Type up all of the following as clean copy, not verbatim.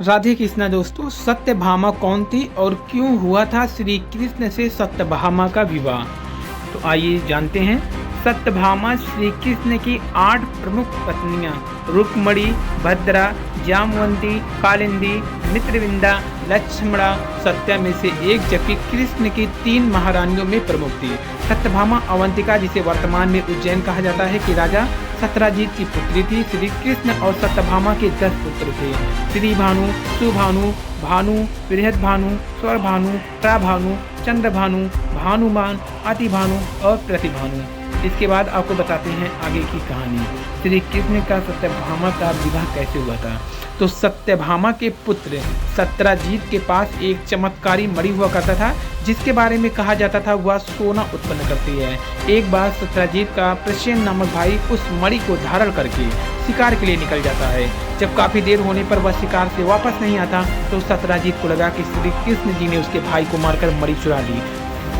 राधे कृष्णा दोस्तों, सत्यभामा कौन थी और क्यों हुआ था श्री कृष्ण से सत्यभामा का विवाह? तो आइए जानते हैं। सत्यभामा श्री कृष्ण की 8 प्रमुख पत्नियां रुक्मणी, भद्रा, जामवंती, कालिंदी, मित्रविंदा, लक्ष्मणा, सत्या में से एक, जबकि कृष्ण की 3 महारानियों में प्रमुख थी। सत्यभामा अवंतिका, जिसे वर्तमान में उज्जैन कहा जाता है, कि राजा सत्यजीत की पुत्री थी। श्री कृष्ण और सत्यभामा के 10 पुत्र थे। श्री भानु, सुभानु, भानु, बृहद्भानु, स्वरभानु, प्राभानु, चंद्रभानु, भानुमान, अतिभानु और प्रतिभानु। इसके बाद आपको बताते हैं आगे की कहानी। श्री कृष्ण का सत्यभामा का विवाह कैसे हुआ था? तो सत्यभामा के पुत्र सत्यजीत के पास एक चमत्कारी मणि हुआ करता था, जिसके बारे में कहा जाता था वह सोना उत्पन्न करती है। एक बार सत्यजीत का प्रसेन नामक भाई उस मणि को धारण करके शिकार के लिए निकल जाता है। जब काफी देर होने पर वह शिकार से वापस नहीं आता तो सत्यजीत को लगा कि श्री कृष्ण जी ने उसके भाई को मारकर मणि चुरा ली।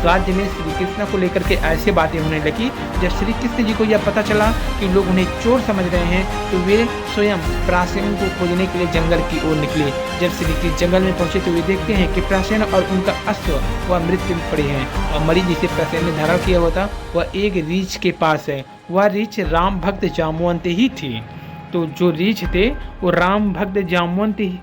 राज्य में श्री कृष्ण को लेकर के ऐसे बातें होने लगी। जब श्री कृष्ण जी को यह पता चला कि लोग उन्हें चोर समझ रहे हैं तो वे स्वयं प्रासेन को खोजने के लिए जंगल की ओर निकले। जब श्री कृष्ण जंगल में पहुंचे तो वे देखते हैं कि प्रासेन और उनका अश्व वह मृत्यु में पड़े हैं और मणि जिसे प्रासेन ने धारण किया हुआ था वह एक रीछ के पास है। वह रीछ राम भक्त जामवंत ही थी। तो जो रीछ थे वो राम भक्त जामवंत ही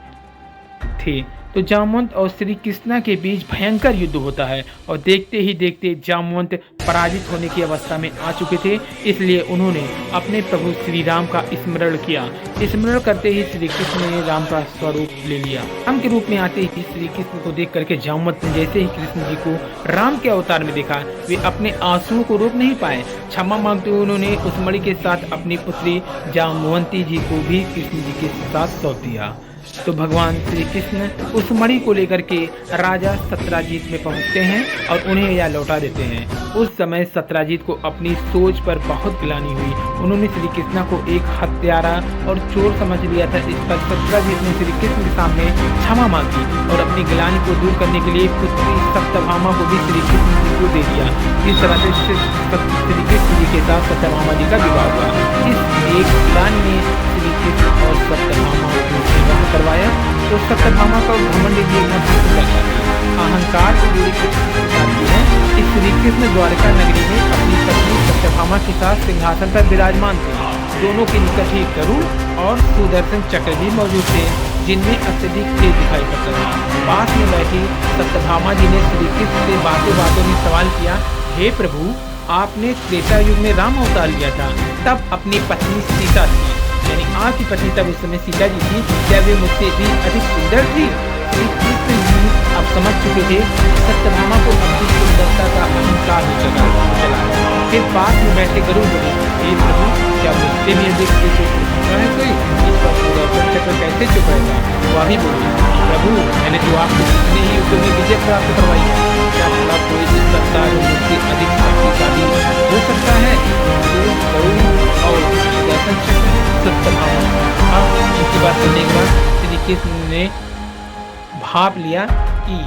थे। तो जामवंत और श्री कृष्णा के बीच भयंकर युद्ध होता है और देखते ही देखते जामवंत पराजित होने की अवस्था में आ चुके थे। इसलिए उन्होंने अपने प्रभु श्री राम का स्मरण किया। स्मरण करते ही श्री कृष्ण ने राम का स्वरूप ले लिया। राम के रूप में आते ही श्री कृष्ण को देख करके जामवंत ने जैसे ही कृष्ण जी को राम के अवतार में देखा, वे अपने आंसुओं को रोक नहीं पाए। क्षमा मांगते हुए उन्होंने उस मणि के साथ अपनी पुत्री जामवंती जी को भी कृष्ण जी के साथ सौंप दिया। तो भगवान श्री कृष्ण उस मणि को लेकर के राजा सत्यजीत में पहुंचते हैं और उन्हें यह लौटा देते हैं। उस समय सत्यजीत को अपनी सोच पर बहुत ग्लानि हुई। उन्होंने श्री कृष्ण को एक हत्यारा और चोर समझ लिया था। इस पर सत्यजीत ने श्री कृष्ण के सामने क्षमा मांगी और अपनी ग्लानि को दूर करने के लिए पुत्री सत्यभामा को भी श्री कृष्ण जी को दे दिया। इस तरह से श्री कृष्ण जी के साथ सत्यभामा जी का विवाह हुआ। इस एक ग्लानि ने श्री कृष्ण और सत्यभामा को विवाह करवाया। तो सत्यभामा का घमंड देखना शुरू करता है। अहंकार से जुड़ी कुछ बताती है कि श्री कृष्ण द्वारका नगरी में अपनी पत्नी सत्यभामा के साथ सिंहासन पर विराजमान थे। दोनों के निकट ही गरुड़ और सुदर्शन चक्र भी मौजूद थे, जिनमें अत्यधिक तेज दिखाई पड़ता था। पास में बैठी सत्यभामा जी ने श्री कृष्ण से बातों में सवाल किया, हे प्रभु, आपने त्रेता युग में राम अवतार लिया था, तब अपनी पत्नी सीता थी, यानी आपकी पत्नी तब उस समय सीता जी थी, क्या वे मुझसे भी अधिक सुंदर थी? श्री कृष्ण जी अब समझ चुके थे सत्यभामा को अपनी सुंदरता का अहंकार हो चला। फिर पास में बैठे गरुड़ बोले, हे प्रभु, क्या मुझसे भी अधिक है कोई? इस पर सुदर्शन चक्र कैसे चुप रहेगा? वह भी बोले, प्रभु, मैंने तो आपको कितने ही युद्धों में विजय प्राप्त करवाई है, क्या भला कोई इस सत्ता में मुझसे अधिक शक्तिशाली हो सकता है? तो गरुड़ और सुदर्शन चक्र सत्यभामा अब इनकी बात करने के बाद श्री कृष्ण ने भाप लिया कि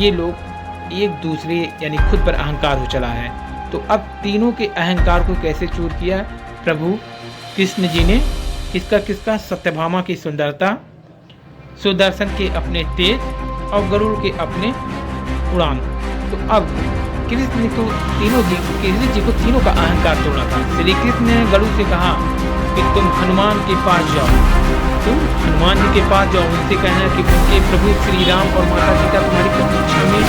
ये लोग एक दूसरे यानी खुद पर अहंकार हो चला है। तो अब तीनों के अहंकार को कैसे चूर किया प्रभु कृष्ण जी ने? किसका सत्यभामा की सुंदरता, सुदर्शन के अपने तेज और गरुड़ के अपने उड़ान। तो अब कृष्ण को तीनों का अहंकार तोड़ना था। श्री कृष्ण ने गरुड़ से कहा कि तुम हनुमान के पास जाओ, तुम हनुमान जी के पास जाओ, उनसे कहना कि उनके प्रभु श्री राम और माता सीता तुम्हारी प्रतीक्षा में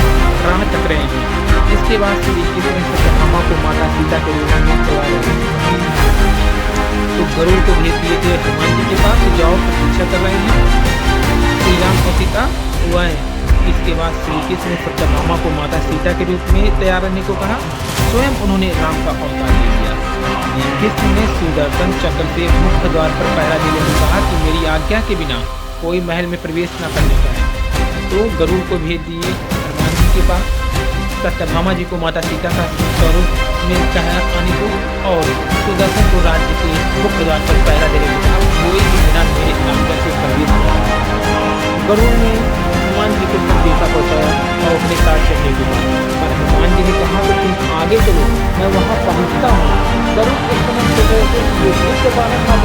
राह तक रहे हैं। इसके बाद श्री कृष्ण ने सत्यभामा को माता सीता के रूप में तैयार तो गरुड़ को भेज दिए थे हनुमान जी के पास, जाओ प्रतीक्षा कर रहे हैं श्री राम और सीता हुआ है। इसके बाद श्री कृष्ण ने सत्यभामा को माता सीता के रूप में तैयार रहने को कहा। स्वयं उन्होंने राम का अवतार ले लिया। कृष्ण ने सुदर्शन चक्र से मुख्य द्वार पर पहरा देने को कहा कि मेरी आज्ञा के बिना कोई महल में प्रवेश न करने का है। तो गरुड़ को भेज दिए हनुमान जी के पास। सत्यभामा जी को माता सीता का स्वरूप में कहा आने को और सुदर्शन को राज्य के मुख्य द्वार पर पहरा देने को कहा, कोई भी बिना मेरे आज्ञा से प्रवेश नहीं। गरुड़ ने हनुमान जी को संदेशा पहुँचाया और अपने साथ चलने को कहा, पर हनुमान जी ने कहा कि तुम आगे चलो, मैं वहाँ पहुँचता हूँ। गरुड़ इस समय के बारे में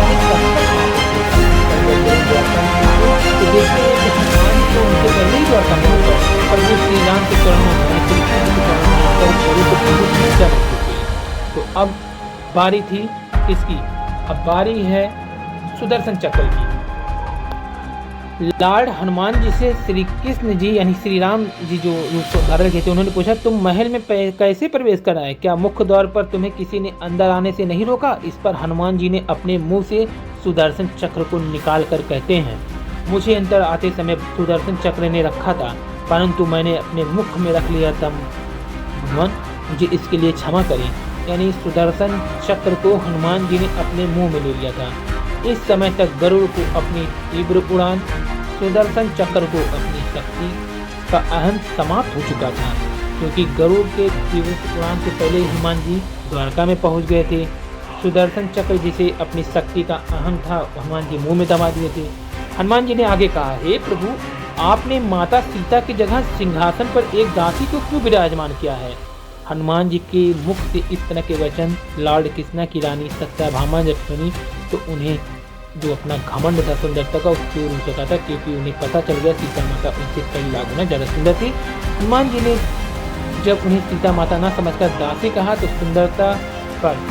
वही द्वारका में होता है। प्रभु श्री राम के चरणों में श्री कृष्ण के चरणों में बहुत नीचा रख चुके हैं। तो अब बारी थी किसकी? अब बारी है सुदर्शन चक्र की। लॉर्ड हनुमान जी से श्री कृष्ण जी यानी श्री राम जी जो रूप धारण किए थे, उन्होंने पूछा तुम महल में कैसे प्रवेश कर आए? क्या मुख्य द्वार पर तुम्हें किसी ने अंदर आने से नहीं रोका? इस पर हनुमान जी ने अपने मुंह से सुदर्शन चक्र को निकाल कर कहते हैं, मुझे अंदर आते समय सुदर्शन चक्र ने रखा था, परंतु मैंने अपने मुख में रख लिया था। भगवान मुझे इसके लिए क्षमा करें। यानी सुदर्शन चक्र को हनुमान जी ने अपने मुंह में ले लिया था। इस समय तक गरुड़ को अपनी तीव्र उड़ान, सुदर्शन चक्र को अपनी शक्ति का अहम समाप्त हो चुका था, क्योंकि गरुड़ के तीव्र उड़ान से पहले हनुमान जी द्वारका में पहुंच गए थे। सुदर्शन चक्र जिसे अपनी शक्ति का अहम था, हनुमान जी मुंह में दबा दिए थे। हनुमान जी ने आगे कहा, हे प्रभु, आपने माता सीता की जगह सिंहासन पर एक दासी को क्यों विराजमान किया है? हनुमान जी के मुख से इस तरह के वचन लॉर्ड कृष्णा की रानी सत्यभामा जब सुनी तो उन्हें जो अपना घमंड था सुंदरता का, उसकी ओर हो चुका था, क्योंकि उन्हें पता चल गया सीता माता उनसे कई लाख गुना ज़्यादा सुंदर थी। हनुमान जी ने जब उन्हें सीता माता न समझकर दासी कहा तो सुंदरता पर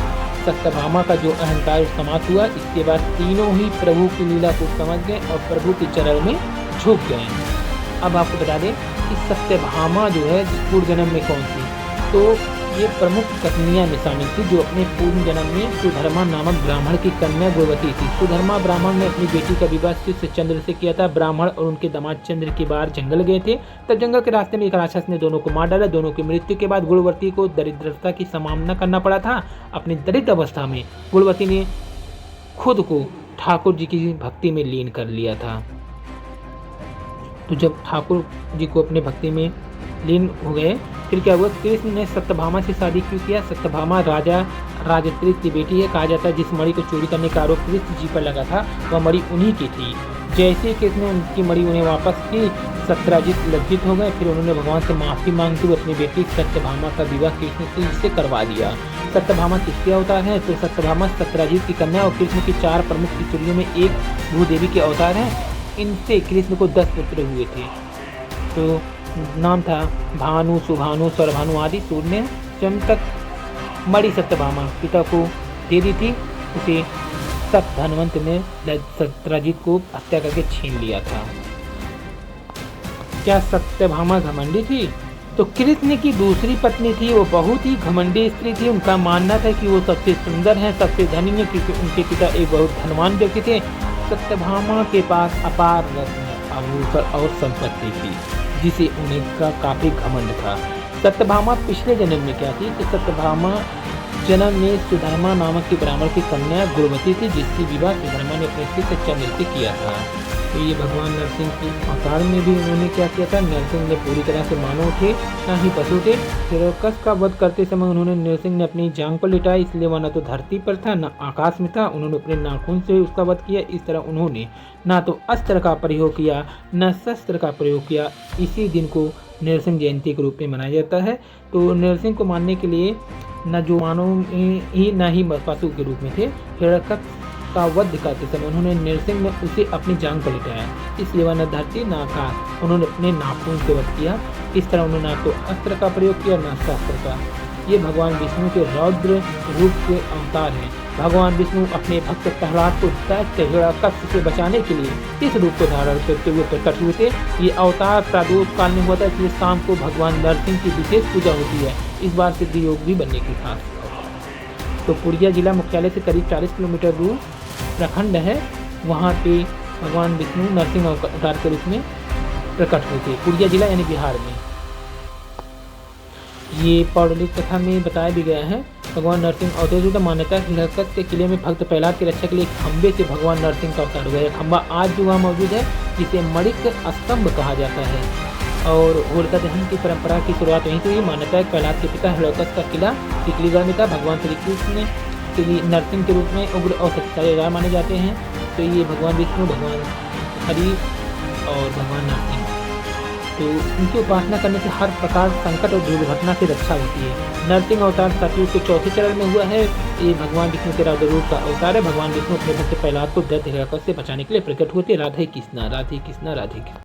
सत्यभामा का जो अहंकार समाप्त हुआ। इसके बाद तीनों ही प्रभु की लीला को समझ गए और प्रभु के चरण में झुक गए। अब आपको बता दें कि सत्यभामा जो है पूर्व जन्म में कौन थी, तो ये प्रमुख कन्या में शामिल थी जो अपने पूर्व जन्म में सुधर्मा नामक ब्राह्मण की कन्या गुणवती थी। सुधर्मा ब्राह्मण ने अपनी बेटी का विवाह शिष्य चंद्र से किया था। ब्राह्मण और उनके दामाद चंद्र के बाहर जंगल गए थे, तब जंगल के रास्ते में एक राक्षस ने दोनों को मार डाला। दोनों की मृत्यु के बाद गुणवती को दरिद्रता की सामना करना पड़ा था। अपनी दरिद्र अवस्था में गुणवती ने खुद को ठाकुर जी की भक्ति में लीन कर लिया था। तो जब ठाकुर जी को अपने भक्ति में लीन हो गए, फिर क्या हुआ? कृष्ण ने सत्यभामा से शादी क्यों किया? सत्यभामा राजा राजत्रित की बेटी है। कहा जाता है जिस मणि को चोरी करने का आरोप कृष्ण जी पर लगा था वह मणि उन्हीं की थी। जैसे ही कृष्ण ने उनकी मणि उन्हें वापस की, सत्यराजित लज्जित हो गए। फिर उन्होंने भगवान से माफी मांगते हुए अपनी बेटी सत्यभामा का विवाह कृष्ण से करवा दिया। सत्यभामा किसके अवतार हैं? तो सत्यभामा सत्यराजित की कन्या और कृष्ण की 4 प्रमुख पुत्रियों में एक भूदेवी के अवतार हैं। इनसे कृष्ण को 10 पुत्र हुए थे। तो नाम था भानु, सुभानु, स्वरभानु आदि। सूर्य ने स्वयं तक मणि सत्यभामा पिता को दे दी थी, उसे सत्य धनवंत ने सत्यराजित को हत्या करके छीन लिया था। क्या सत्यभामा घमंडी थी? तो कृष्ण की दूसरी पत्नी थी, वो बहुत ही घमंडी स्त्री थी। उनका मानना था कि वो सबसे सुंदर है, सबसे धनी है, क्योंकि उनके पिता एक बहुत धनवान व्यक्ति थे। सत्यभामा के पास अपार रत्न, आभूषण और संपत्ति थी, जिसे उन्हें का काफी घमंड था। सत्यभामा पिछले जन्म में क्या थी? तो सत्यभामा जन्म में सुधर्मा नामक की ब्राह्मण की कन्या गुणवती थी, जिसकी विवाह सुधर्मा ने अपने शिष्य चंद्र से किया था। तो ये भगवान नरसिंह के अवतार में भी उन्होंने क्या किया था? नरसिंह ने पूरी तरह से मानव थे, ना ही पशु थे। हिरण्यकश्यप का वध करते समय उन्होंने नरसिंह ने अपनी जांघ पर लिटाई, इसलिए वह न तो धरती पर था न आकाश में था। उन्होंने अपने नाखून से उसका वध किया। इस तरह उन्होंने ना तो अस्त्र का प्रयोग किया न शस्त्र का प्रयोग किया। इसी दिन को नरसिंह जयंती के रूप में मनाया जाता है। तो नरसिंह को मानने के लिए न जो मानव ही न ही पशु के रूप में थे। हिरण्यकश्यप का वध दिखाते समय उन्होंने नरसिंह में उसे अपनी जांघ पर लिटाया, इसलिए वह न धरती न आकाश, उन्होंने अपने नाखून से वध किया। इस तरह उन्होंने ना तो अस्त्र का प्रयोग किया न शस्त्र का। ये भगवान विष्णु के रौद्र रूप के अवतार हैं। भगवान विष्णु अपने भक्त प्रहलाद को दैत्य हिरण्यकश्यप से बचाने के लिए इस रूप को धारण करते हुए प्रकट हुए थे। ये अवतार प्रादुष काल में हुआ था, इसलिए शाम को भगवान नरसिंह की विशेष पूजा होती है। इस बार सिद्धि योग भी बनने की खास। तो पुरिया जिला मुख्यालय से करीब 40 किलोमीटर दूर प्रखंड है, वहाँ पे भगवान विष्णु नरसिंह अवतार के रूप में प्रकट हुए थे। पुरिया जिला यानी बिहार में। ये पौराणिक कथा में बताया भी गया है। भगवान नरसिंह अवतरित मान्यता हिरण्यकश्यप के किले में भक्त प्रहलाद की रक्षा के लिए खंबे से भगवान नरसिंह का अवतार हुआ है। खंबा आज भी वहाँ मौजूद है, जिसे मणिक स्तंभ कहा जाता है। और होलिका दहन की परंपरा की शुरुआत वहीं से हुई। मान्यता है प्रहलाद के पिता हिरण्यकश्यप का किला टिकलीगढ़ में था। भगवान श्री कृष्ण के लिए नरसिंह के रूप में उग्र और शक्तिशाली माने जाते हैं। तो ये भगवान विष्णु, भगवान हरि और भगवान नरसिंह, तो उनकी उपासना करने से हर प्रकार संकट और दुर्घटना से रक्षा होती है। नरसिंह अवतार सतयुग के 4थे चरण में हुआ है। ये भगवान विष्णु के रौद्र रूप का अवतार है। भगवान विष्णु अपने भक्त प्रहलाद को दैत्य हिरण्यकश्यप से बचाने के लिए प्रकट हुए थे। राधे कृष्णा, राधे कृष्णा, राधे कृष्णा।